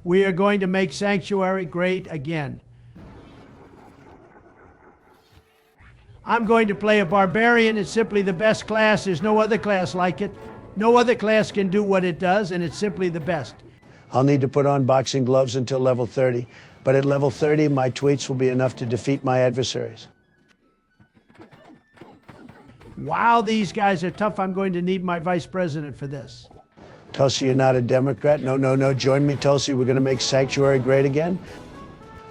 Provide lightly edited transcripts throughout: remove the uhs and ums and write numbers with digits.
We are going to make Sanctuary great again. I'm going to play a Barbarian. It's simply the best class. There's no other class like it. No other class can do what it does, and it's simply the best. I'll need to put on boxing gloves until level 30, but at level 30, my tweets will be enough to defeat my adversaries. Wow, these guys are tough. I'm going to need my vice president for this. Tulsi, you're not a Democrat? No. Join me, Tulsi. We're going to make Sanctuary great again.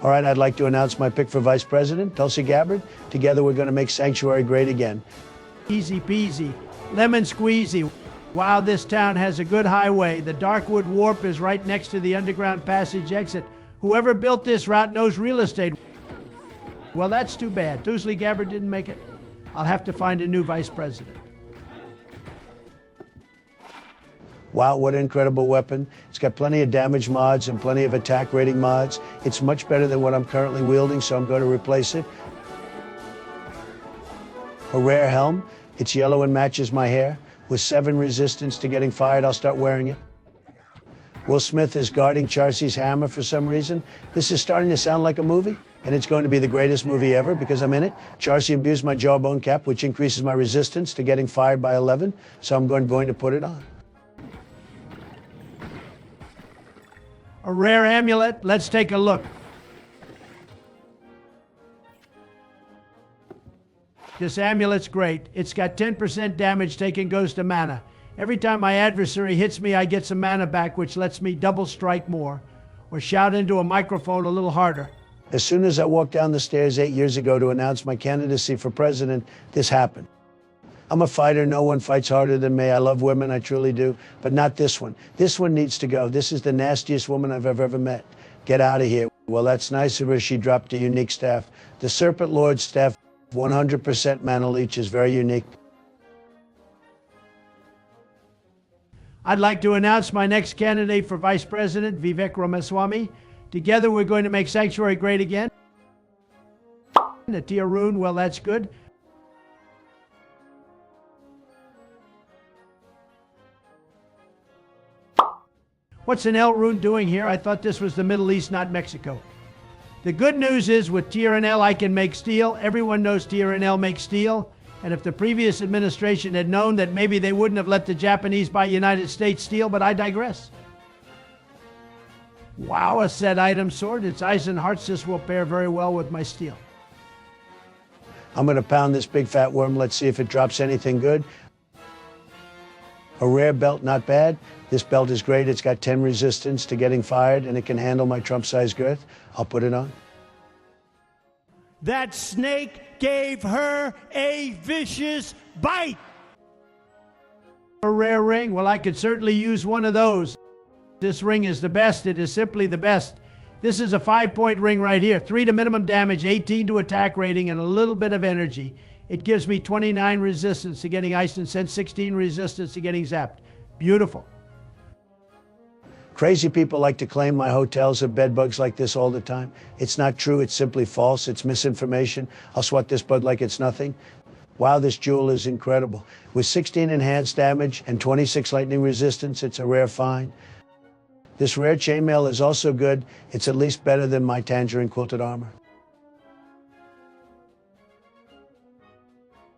All right, I'd like to announce my pick for vice president, Tulsi Gabbard. Together, we're going to make Sanctuary great again. Easy peasy, lemon squeezy. Wow, this town has a good highway. The Darkwood Warp is right next to the underground passage exit. Whoever built this route knows real estate. Well, that's too bad. Tulsi Gabbard didn't make it. I'll have to find a new vice president. Wow, what an incredible weapon. It's got plenty of damage mods and plenty of attack rating mods. It's much better than what I'm currently wielding, so I'm going to replace it. A rare helm. It's yellow and matches my hair. With 7 resistance to getting fired, I'll start wearing it. Will Smith is guarding Charcy's hammer for some reason. This is starting to sound like a movie, and it's going to be the greatest movie ever because I'm in it. Charcy imbues my jawbone cap, which increases my resistance to getting fired by 11, so I'm going to put it on. A rare amulet. Let's take a look. This amulet's great. It's got 10% damage taken goes to mana. Every time my adversary hits me, I get some mana back, which lets me double strike more or shout into a microphone a little harder. As soon as I walked down the stairs 8 years ago to announce my candidacy for president, this happened. I'm a fighter. No one fights harder than me. I love women. I truly do. But not this one. This one needs to go. This is the nastiest woman I've ever met. Get out of here. Well, that's nice of her. She dropped a unique staff. The Serpent Lord's staff, 100% mana leech, is very unique. I'd like to announce my next candidate for vice president, Vivek Ramaswamy. Together, we're going to make Sanctuary great again. A tier rune, well, that's good. What's an L rune doing here? I thought this was the Middle East, not Mexico. The good news is with tier and L, I can make steel. Everyone knows tier and L make steel. And if the previous administration had known that, maybe they wouldn't have let the Japanese buy United States steel, but I digress. Wow, a set item sword. Its eyes and hearts. This will pair very well with my steel. I'm going to pound this big fat worm. Let's see if it drops anything good. A rare belt, not bad. This belt is great. It's got 10 resistance to getting fired, and it can handle my Trump-sized girth. I'll put it on. That snake gave her a vicious bite. A rare ring. Well, I could certainly use one of those. This ring is the best. It is simply the best. This is a 5-point ring right here. 3 to minimum damage, 18 to attack rating, and a little bit of energy. It gives me 29 resistance to getting iced and sent 16 resistance to getting zapped. Beautiful. Crazy people like to claim my hotels have bed bugs like this all the time. It's not true. It's simply false. It's misinformation. I'll swat this bug like it's nothing. Wow, this jewel is incredible. With 16 enhanced damage and 26 lightning resistance, it's a rare find. This rare chainmail is also good. It's at least better than my tangerine quilted armor.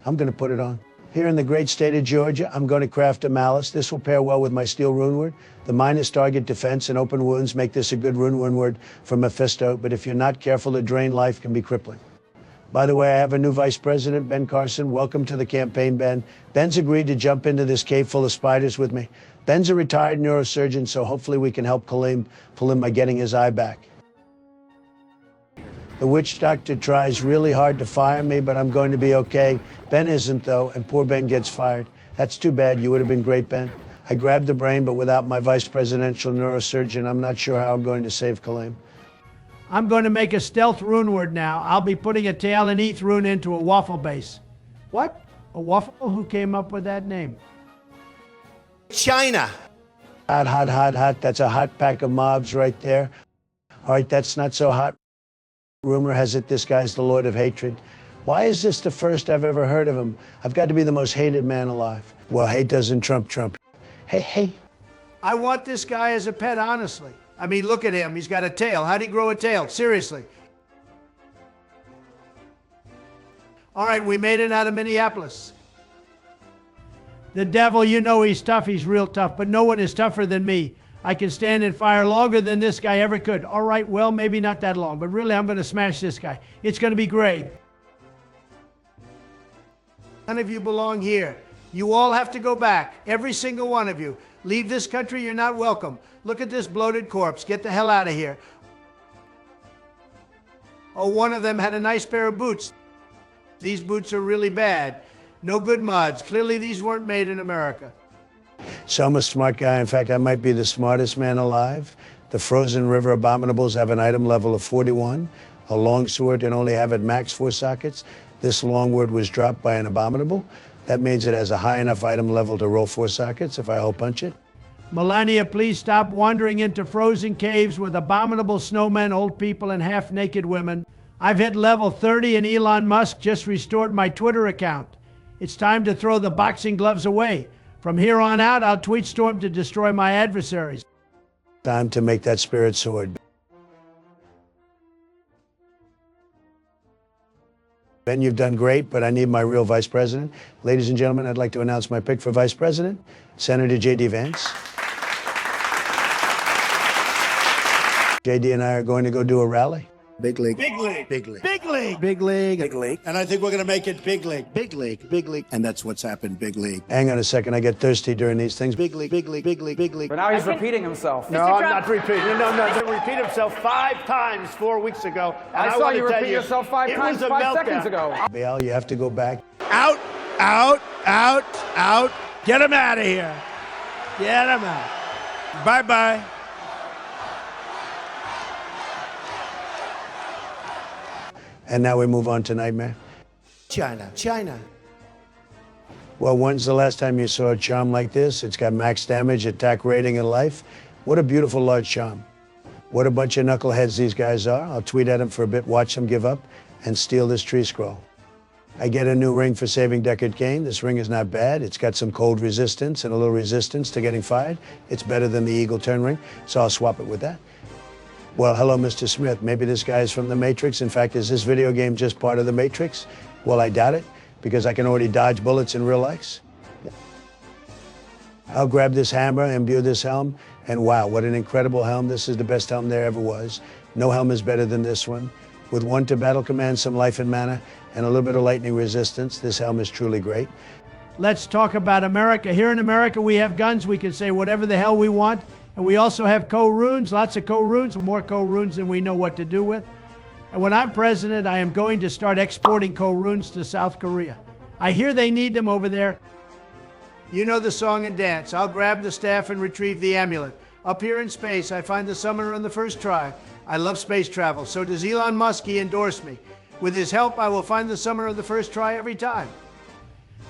I'm going to put it on. Here in the great state of Georgia, I'm going to craft a malice. This will pair well with my steel rune word. The minus target defense and open wounds make this a good rune word for Mephisto, but if you're not careful, the drain life can be crippling. By the way, I have a new vice president, Ben Carson. Welcome to the campaign, Ben. Ben's agreed to jump into this cave full of spiders with me. Ben's a retired neurosurgeon, so hopefully we can help pull him by getting his eye back. The witch doctor tries really hard to fire me, but I'm going to be okay. Ben isn't, though, and poor Ben gets fired. That's too bad. You would have been great, Ben. I grabbed the brain, but without my vice presidential neurosurgeon, I'm not sure how I'm going to save Kaleem. I'm going to make a stealth rune word now. I'll be putting a tail and ETH rune into a waffle base. What? A waffle? Who came up with that name? China. Hot, hot, hot, hot. That's a hot pack of mobs right there. All right, that's not so hot. Rumor has it this guy's the Lord of Hatred. Why is this the first I've ever heard of him? I've got to be the most hated man alive. Well, hate doesn't trump Trump. Hey. I want this guy as a pet, honestly. I mean, look at him. He's got a tail. How'd he grow a tail? Seriously. All right, we made it out of Minneapolis. The devil, you know he's tough. He's real tough, but no one is tougher than me. I can stand and fire longer than this guy ever could. All right, well, maybe not that long, but really I'm going to smash this guy. It's going to be great. None of you belong here. You all have to go back. Every single one of you. Leave this country, you're not welcome. Look at this bloated corpse. Get the hell out of here. Oh, one of them had a nice pair of boots. These boots are really bad. No good mods. Clearly these weren't made in America. So I'm a smart guy. In fact, I might be the smartest man alive. The frozen river abominables have an item level of 41. A longsword can only have at max 4 sockets. This longword was dropped by an abominable. That means it has a high enough item level to roll 4 sockets if I hole punch it. Melania, please stop wandering into frozen caves with abominable snowmen, old people, and half-naked women. I've hit level 30 and Elon Musk just restored my Twitter account. It's time to throw the boxing gloves away. From here on out, I'll tweet storm to destroy my adversaries. Time to make that spirit sword. Ben, you've done great, but I need my real vice president. Ladies and gentlemen, I'd like to announce my pick for vice president, Senator J.D. Vance. J.D. and I are going to go do a rally. Big league. Big league. Big league. Big league. Big league. Big league. And I think we're going to make it big league. Big league. Big league. And that's what's happened, big league. Hang on a second. I get thirsty during these things. Big league, big league, big league, big league. But now he's repeating himself. No, I'm not repeating. No. He repeated himself 5 times 4 weeks ago. And I saw want to you tell repeat yourself 5 it times was a 5 meltdown. seconds ago. Bial, you have to go back. Out, out, out, out. Get him out of here. Get him out. Bye-bye. And now we move on to Nightmare. China. Well, when's the last time you saw a charm like this? It's got max damage, attack rating, and life. What a beautiful large charm. What a bunch of knuckleheads these guys are. I'll tweet at them for a bit, watch them give up, and steal this tree scroll. I get a new ring for saving Deckard Cain. This ring is not bad. It's got some cold resistance and a little resistance to getting fired. It's better than the Eagle Turn ring, so I'll swap it with that. Well, hello, Mr. Smith. Maybe this guy is from the Matrix. In fact, is this video game just part of the Matrix? Well, I doubt it, because I can already dodge bullets in real life. I'll grab this hammer, imbue this helm, and wow, what an incredible helm. This is the best helm there ever was. No helm is better than this one. With 1 to battle command, some life and mana, and a little bit of lightning resistance, this helm is truly great. Let's talk about America. Here in America, we have guns. We can say whatever the hell we want. And we also have co-runes, lots of co-runes, more co-runes than we know what to do with. And when I'm president, I am going to start exporting co-runes to South Korea. I hear they need them over there. You know the song and dance. I'll grab the staff and retrieve the amulet. Up here in space, I find the summoner on the first try. I love space travel. So does Elon Musk. He endorsed me. With his help, I will find the summoner on the first try every time.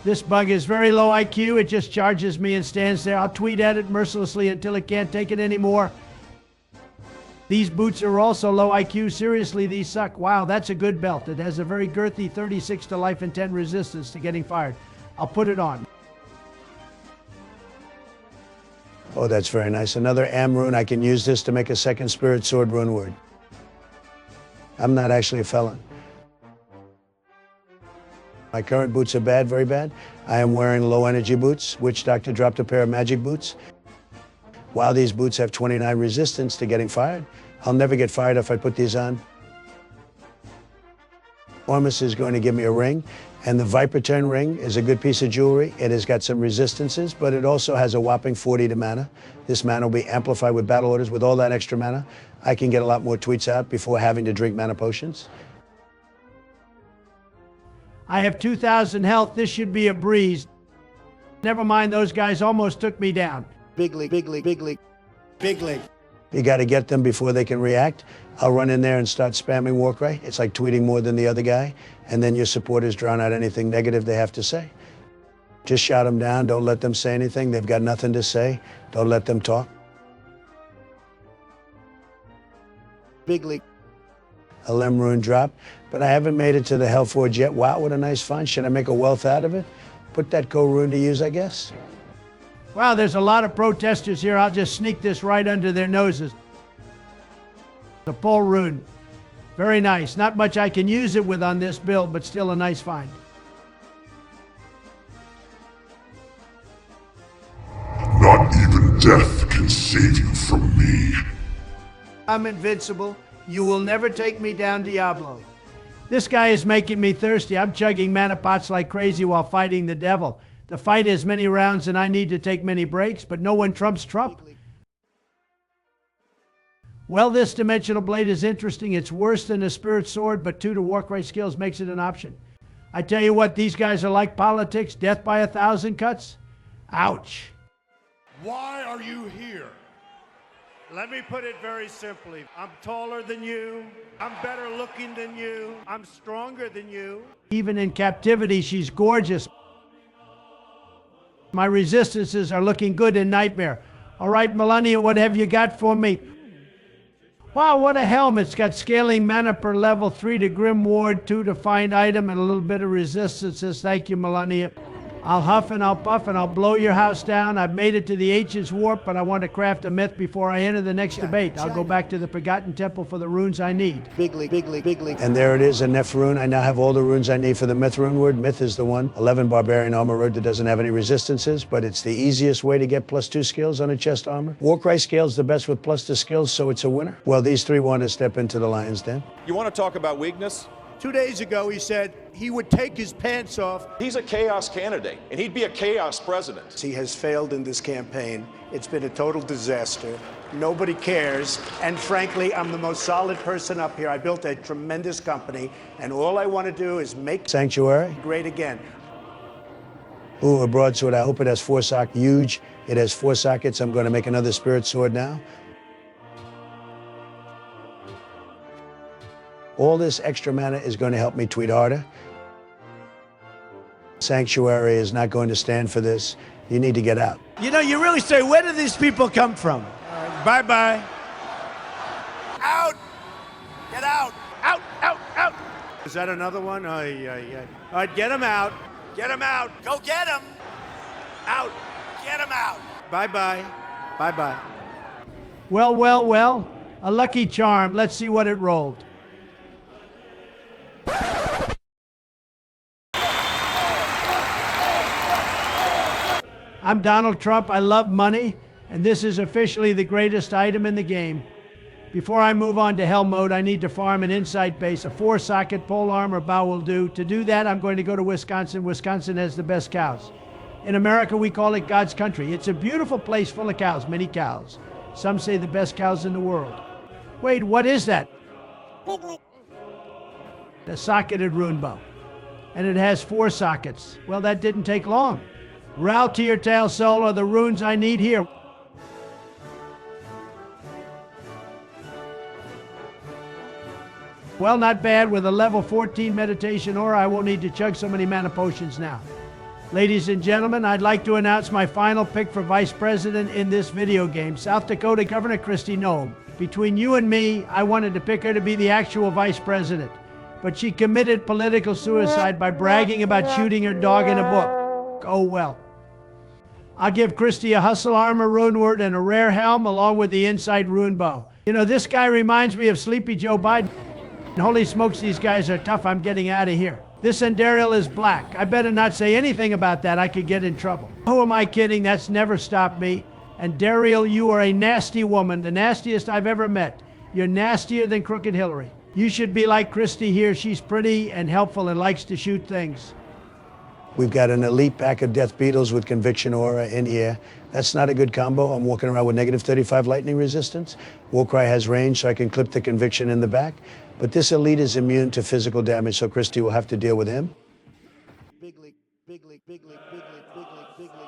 This bug is very low IQ. It just charges me and stands there. I'll tweet at it mercilessly until it can't take it anymore. These boots are also low IQ. Seriously, these suck. Wow, that's a good belt. It has a very girthy 36 to life and 10 resistance to getting fired. I'll put it on. Oh, that's very nice. Another Am rune. I can use this to make a second spirit sword rune word. I'm not actually a felon. My current boots are bad, very bad. I am wearing low energy boots. Witch Doctor dropped a pair of magic boots. While these boots have 29 resistance to getting fired, I'll never get fired if I put these on. Ormus is going to give me a ring, and the Viper Turn ring is a good piece of jewelry. It has got some resistances, but it also has a whopping 40 to mana. This mana will be amplified with battle orders. With all that extra mana, I can get a lot more tweets out before having to drink mana potions. I have 2,000 health. This should be a breeze. Never mind, those guys almost took me down. Big league. Big league. Big league. Big league. You got to get them before they can react. I'll run in there and start spamming Warcry. It's like tweeting more than the other guy, and then your supporters drown out anything negative they have to say. Just shout them down. Don't let them say anything. They've got nothing to say. Don't let them talk. Big league. A Lem rune drop, but I haven't made it to the Hellforge yet. Wow, what a nice find. Should I make a wealth out of it? Put that co-rune to use, I guess. Wow, there's a lot of protesters here. I'll just sneak this right under their noses. The full rune. Very nice. Not much I can use it with on this build, but still a nice find. Not even death can save you from me. I'm invincible. You will never take me down, Diablo. This guy is making me thirsty. I'm chugging mana pots like crazy while fighting the devil. The fight has many rounds and I need to take many breaks, but no one trumps Trump. Well, this dimensional blade is interesting. It's worse than a spirit sword, but 2 to Warcry skills makes it an option. I tell you what, these guys are like politics. Death by 1,000 cuts. Ouch. Why are you here? Let me put it very simply. I'm taller than you. I'm better looking than you. I'm stronger than you. Even in captivity, she's gorgeous. My resistances are looking good in Nightmare. All right, Melania, what have you got for me? Wow, what a helm. It's got scaling mana per level, 3 to Grim Ward, 2 to find item, and a little bit of resistances. Thank you, Melania. I'll huff and I'll puff and I'll blow your house down. I've made it to the H's warp, but I want to craft a myth before I enter the next debate. I'll go back to the Forgotten Temple for the runes I need. Big league, big league, big league. And there it is, a Neph rune. I now have all the runes I need for the Myth rune word. Myth is the one. 11 Barbarian armor word that doesn't have any resistances, but it's the easiest way to get +2 skills on a chest armor. Warcry scale's the best with +2 skills, so it's a winner. Well, these 3 want to step into the lion's den. You want to talk about weakness? 2 days ago, he said he would take his pants off. He's a chaos candidate, and he'd be a chaos president. He has failed in this campaign. It's been a total disaster. Nobody cares. And frankly, I'm the most solid person up here. I built a tremendous company, and all I want to do is make Sanctuary. great again. Ooh, a broadsword. I hope it has 4 sockets. Huge. It has 4 sockets. I'm going to make another spirit sword now. All this extra mana is going to help me tweet harder. Sanctuary is not going to stand for this. You need to get out. You know, you really say, where do these people come from? Bye-bye. Out! Get out! Out, out, out! Is that another one? All right, get him out. Get him out. Go get him! Out. Get him out! Bye-bye. Bye-bye. Well, well, well. A lucky charm. Let's see what it rolled. I'm Donald Trump. I love money, and this is officially the greatest item in the game. Before I move on to hell mode, I need to farm an insight base. A 4-socket pole armor bow will do. To do that, I'm going to go to Wisconsin. Wisconsin has the best cows. In America, we call it God's country. It's a beautiful place full of cows, many cows. Some say the best cows in the world. Wait, what is that? A socketed rune bow. And it has 4 sockets. Well, that didn't take long. Ral to your tail, soul, are the runes I need here. Well, not bad. With a level 14 meditation aura, I won't need to chug so many mana potions now. Ladies and gentlemen, I'd like to announce my final pick for vice president in this video game, South Dakota Governor Kristi Noem. Between you and me, I wanted to pick her to be the actual vice president, but she committed political suicide by bragging about shooting her dog in a book. Oh well. I'll give Kristi a hustle armor rune word and a rare helm along with the inside rune bow. You know, this guy reminds me of Sleepy Joe Biden. Holy smokes, these guys are tough. I'm getting out of here. This Andariel is black. I better not say anything about that. I could get in trouble. Who am I kidding? That's never stopped me. And Duriel, you are a nasty woman, the nastiest I've ever met. You're nastier than Crooked Hillary. You should be like Kristi here. She's pretty and helpful and likes to shoot things. We've got an elite pack of Death Beetles with Conviction Aura in here. That's not a good combo. I'm walking around with -35 lightning resistance. Warcry has range, so I can clip the Conviction in the back. But this elite is immune to physical damage, so Kristi will have to deal with him. Big league, big league, big league, big league, big league, big league.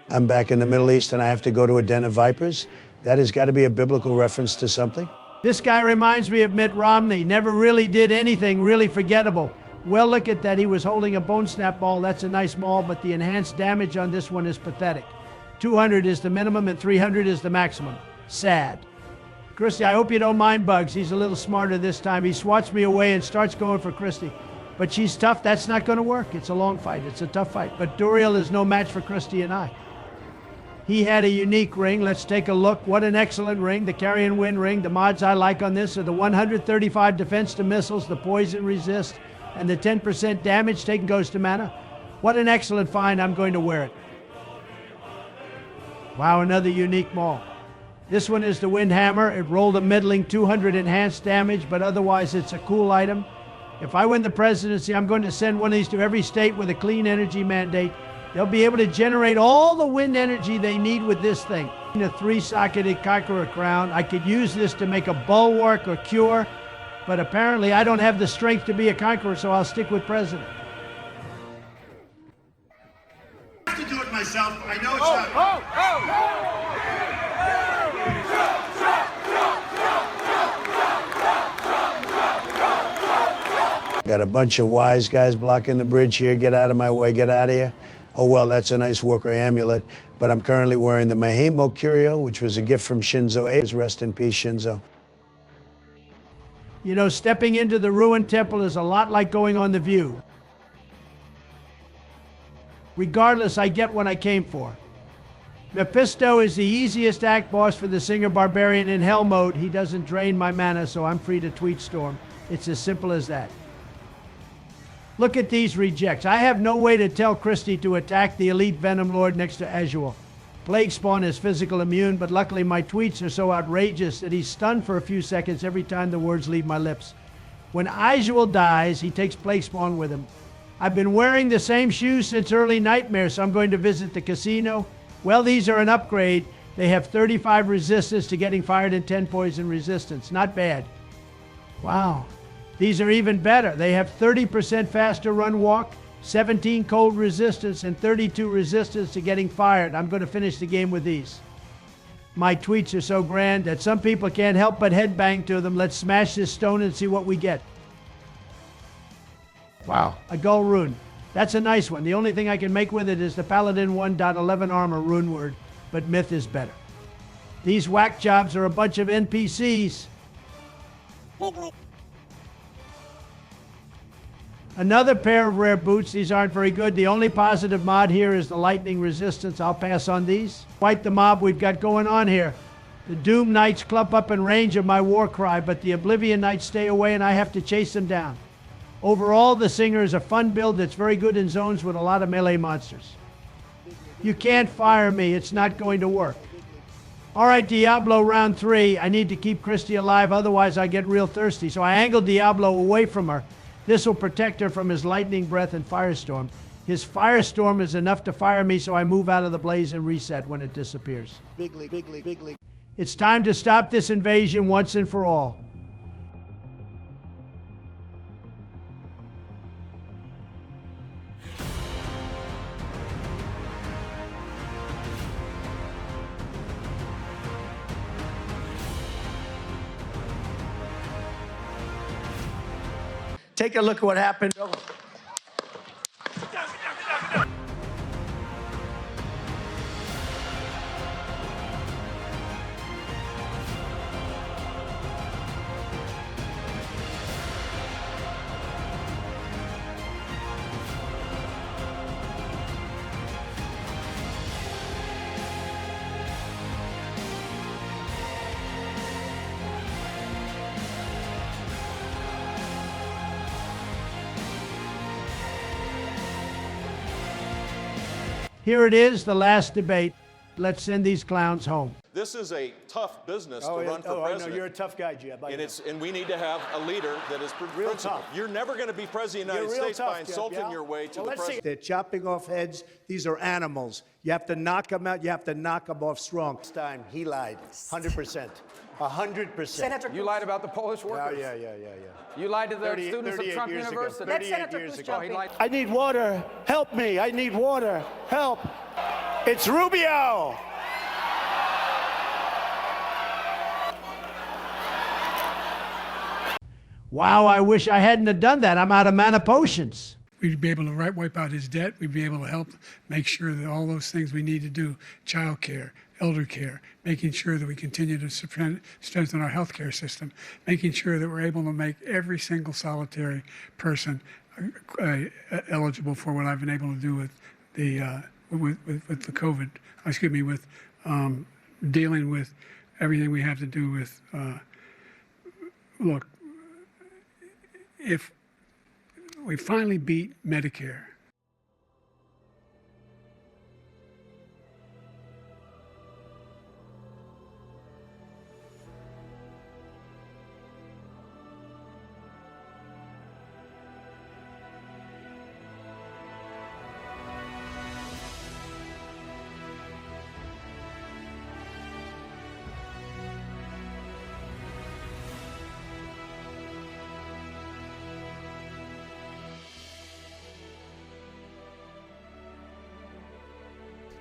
I'm back in the Middle East, and I have to go to a den of vipers. That has got to be a biblical reference to something. This guy reminds me of Mitt Romney. Never really did anything really forgettable. Well, look at that. He was holding a bone snap ball. That's a nice ball, but the enhanced damage on this one is pathetic. 200 is the minimum and 300 is the maximum. Sad. Kristi, I hope you don't mind Bugs. He's a little smarter this time. He swats me away and starts going for Kristi. But she's tough. That's not going to work. It's a long fight. It's a tough fight. But Duriel is no match for Kristi and I. He had a unique ring. Let's take a look. What an excellent ring. The carry and win ring. The mods I like on this are the 135 defense to missiles, the poison resist, and the 10% damage taken goes to mana. What an excellent find. I'm going to wear it. Wow, another unique maul. This one is the Wind Hammer. It rolled a middling 200 enhanced damage, but otherwise it's a cool item. If I win the presidency, I'm going to send one of these to every state with a clean energy mandate. They'll be able to generate all the wind energy they need with this thing. A 3-socketed Conqueror crown. I could use this to make a bulwark or cure, but apparently I don't have the strength to be a conqueror, so I'll stick with president. I have to do it myself. I know it's not. Got a bunch of wise guys blocking the bridge here. Get out of my way, get out of here. Oh, well, that's a nice Warcry amulet, but I'm currently wearing the Mahimo Curio, which was a gift from Shinzo Abe. Rest in peace, Shinzo. You know, stepping into the ruined temple is a lot like going on The View. Regardless, I get what I came for. Mephisto is the easiest act boss for the Singer Barbarian in Hell mode. He doesn't drain my mana, so I'm free to tweet storm. It's as simple as that. Look at these rejects. I have no way to tell Christie to attack the elite Venom Lord next to Azuel. Plague Spawn is physical immune, but luckily my tweets are so outrageous that he's stunned for a few seconds every time the words leave my lips. When Azuel dies, he takes Plague Spawn with him. I've been wearing the same shoes since early Nightmare, so I'm going to visit the casino. Well, these are an upgrade. They have 35 resistance to getting fired and 10 poison resistance. Not bad. Wow. These are even better. They have 30% faster run walk, 17 cold resistance, and 32 resistance to getting fired. I'm going to finish the game with these. My tweets are so grand that some people can't help but headbang to them. Let's smash this stone and see what we get. Wow. A Gull rune. That's a nice one. The only thing I can make with it is the Paladin 1.11 armor rune word, but myth is better. These whack jobs are a bunch of NPCs. Another pair of rare boots. These aren't very good. The only positive mod here is the lightning resistance. I'll pass on these. Quite the mob we've got going on here. The Doom Knights clump up in range of my war cry, but the Oblivion Knights stay away and I have to chase them down. Overall, the Singer is a fun build that's very good in zones with a lot of melee monsters. You can't fire me. It's not going to work. All right, Diablo round 3. I need to keep Christie alive, otherwise I get real thirsty. So I angle Diablo away from her. This will protect her from his lightning breath and firestorm. His firestorm is enough to fire me, so I move out of the blaze and reset when it disappears. Big league, big league, big league. It's time to stop this invasion once and for all. Take a look at what happened. Here it is, the last debate. Let's send these clowns home. This is a tough business to run for I president. know, you're a tough guy, Jeb. And we need to have a leader that is Real principled. tough. You're never going to be president of the United States by insulting your way to the president. They're chopping off heads. These are animals. You have to knock them out. You have to knock them off strong. This time, he lied. 100%. 100%. You lied about the Polish workers. Yeah. You lied to the students of Trump University. Let Senator years ago. I need water. Help me. I need water. Help. It's Rubio. Wow, I wish I hadn't have done that. I'm out of mana potions. We'd be able to wipe out his debt. We'd be able to help make sure that all those things we need to do, child care, elder care, making sure that we continue to strengthen our healthcare system, making sure that we're able to make every single solitary person eligible for what I've been able to do with the the COVID, excuse me, with dealing with everything we have to do with, look, if we finally beat Medicare,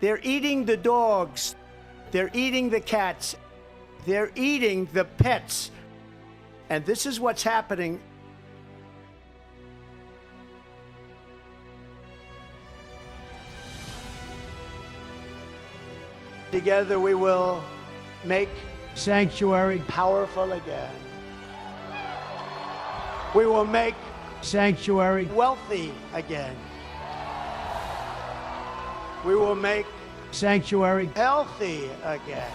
They're eating the dogs. They're eating the cats. They're eating the pets. And this is what's happening. Together we will make sanctuary powerful again. We will make sanctuary wealthy again. We will make sanctuary healthy again.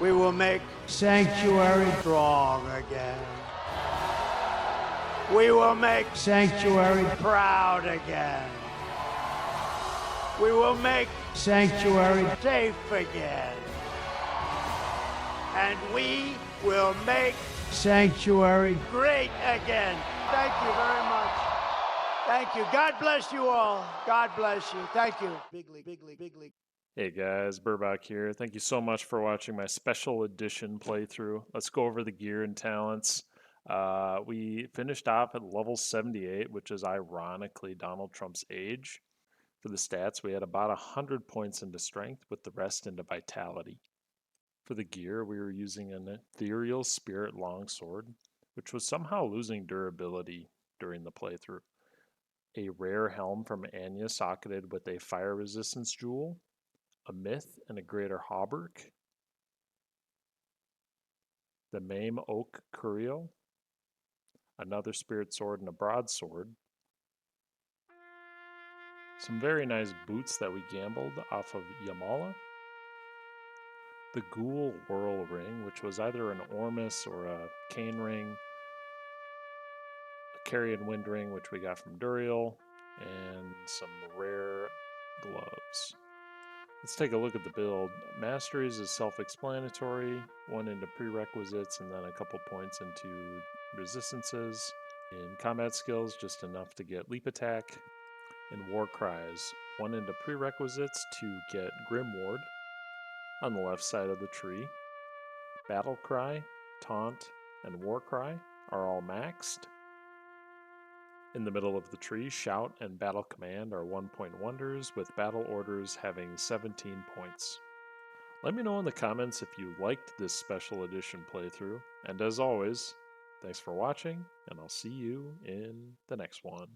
We will make sanctuary strong again. We will make sanctuary proud again. We will make sanctuary safe again. And we will make sanctuary great again. Thank you very much. Thank you. God bless you all. God bless you. Thank you. Big league, big league, big league. Hey guys, Burbach here. Thank you so much for watching my special edition playthrough. Let's go over the gear and talents. We finished off at level 78, which is ironically Donald Trump's age. For the stats, we had about 100 points into strength, with the rest into vitality. For the gear, we were using an ethereal spirit longsword, which was somehow losing durability during the playthrough. A rare helm from Anya socketed with a fire resistance jewel, a myth and a greater hauberk, the Mame Oak Curio, another spirit sword and a broadsword, some very nice boots that we gambled off of Yamala, the Ghoul Whirl Ring, which was either an Ormus or a Cane Ring, a Carrion Wind Ring, which we got from Duriel, and some rare gloves. Let's take a look at the build. Masteries is self-explanatory, one into prerequisites and then a couple points into resistances. In combat skills, just enough to get leap attack. In war cries, one into prerequisites to get Grim Ward on the left side of the tree. Battle cry, taunt, and war cry are all maxed. In the middle of the tree, shout and battle command are 1-point wonders, with battle orders having 17 points. Let me know in the comments if you liked this special edition playthrough, and as always, thanks for watching, and I'll see you in the next one.